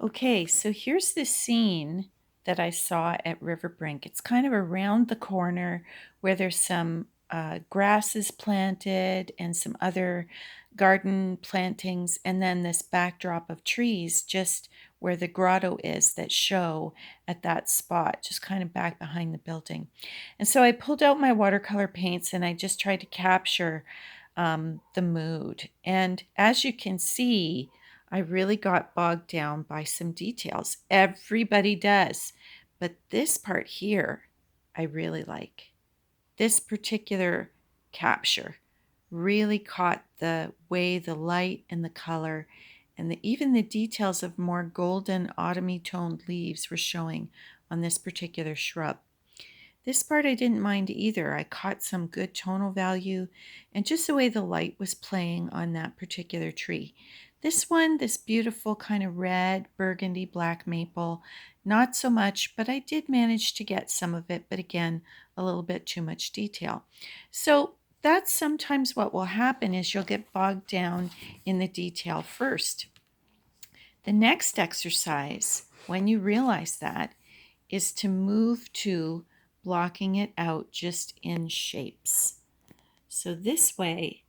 Okay, so here's the scene that I saw at Riverbrink. It's kind of around the corner where there's some grasses planted and some other garden plantings, and then this backdrop of trees just where the grotto is that show at that spot, just kind of back behind the building. And so I pulled out my watercolor paints and I just tried to capture the mood. And as you can see, I really got bogged down by some details. Everybody does. But this part here, I really like. This particular capture really caught the way the light and the color and even the details of more golden autumny toned leaves were showing on this particular shrub. This part I didn't mind either. I caught some good tonal value and just the way the light was playing on that particular tree. This one, this beautiful kind of red, burgundy, black maple, not so much, but I did manage to get some of it, but again, a little bit too much detail. So that's sometimes what will happen is you'll get bogged down in the detail first. The next exercise, when you realize that, is to move to blocking it out just in shapes. So this way,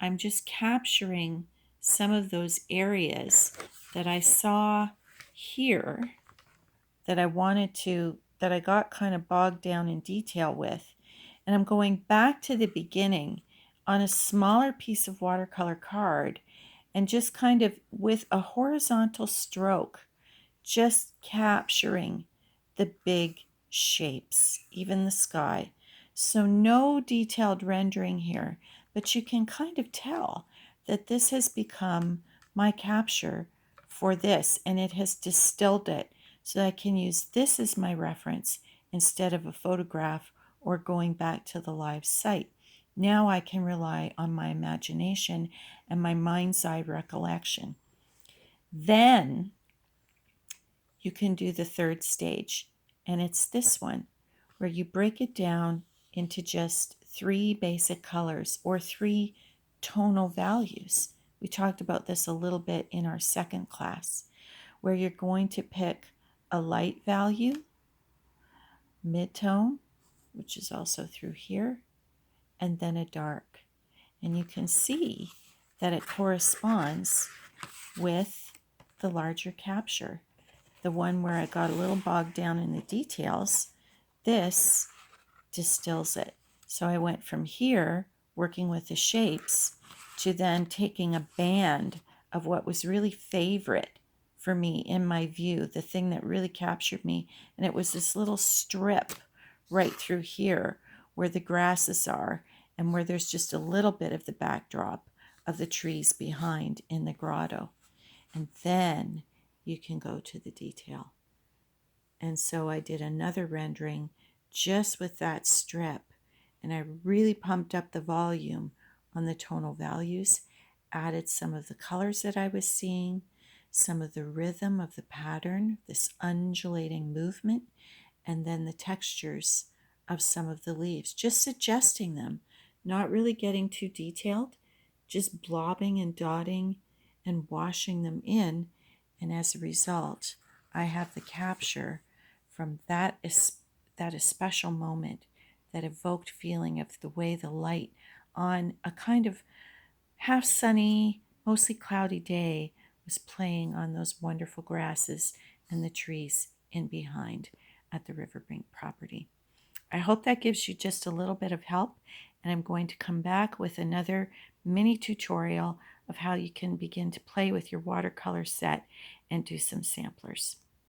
I'm just capturing some of those areas that I saw here that that I got kind of bogged down in detail with. And I'm going back to the beginning on a smaller piece of watercolor card and just kind of with a horizontal stroke just capturing the big shapes, even the sky. So no detailed rendering here, but you can kind of tell that this has become my capture for this, and it has distilled it so that I can use this as my reference instead of a photograph or going back to the live site. Now I can rely on my imagination and my mind's eye recollection. Then you can do the third stage, and it's this one where you break it down into just three basic colors or three tonal values. We talked about this a little bit in our second class, where you're going to pick a light value, mid-tone, which is also through here, and then a dark. And you can see that it corresponds with the larger capture. The one where I got a little bogged down in the details, this distills it. So I went from here, working with the shapes, to then taking a band of what was really favorite for me in my view, the thing that really captured me. And it was this little strip right through here where the grasses are and where there's just a little bit of the backdrop of the trees behind in the grotto. And then you can go to the detail. And so I did another rendering just with that strip, and I really pumped up the volume on the tonal values, added some of the colors that I was seeing, some of the rhythm of the pattern, this undulating movement, and then the textures of some of the leaves, just suggesting them, not really getting too detailed, just blobbing and dotting and washing them in. And as a result, I have the capture from that especial moment, that evoked feeling of the way the light on a kind of half sunny, mostly cloudy day was playing on those wonderful grasses and the trees in behind at the Riverbank property. I hope that gives you just a little bit of help, and I'm going to come back with another mini tutorial of how you can begin to play with your watercolor set and do some samplers.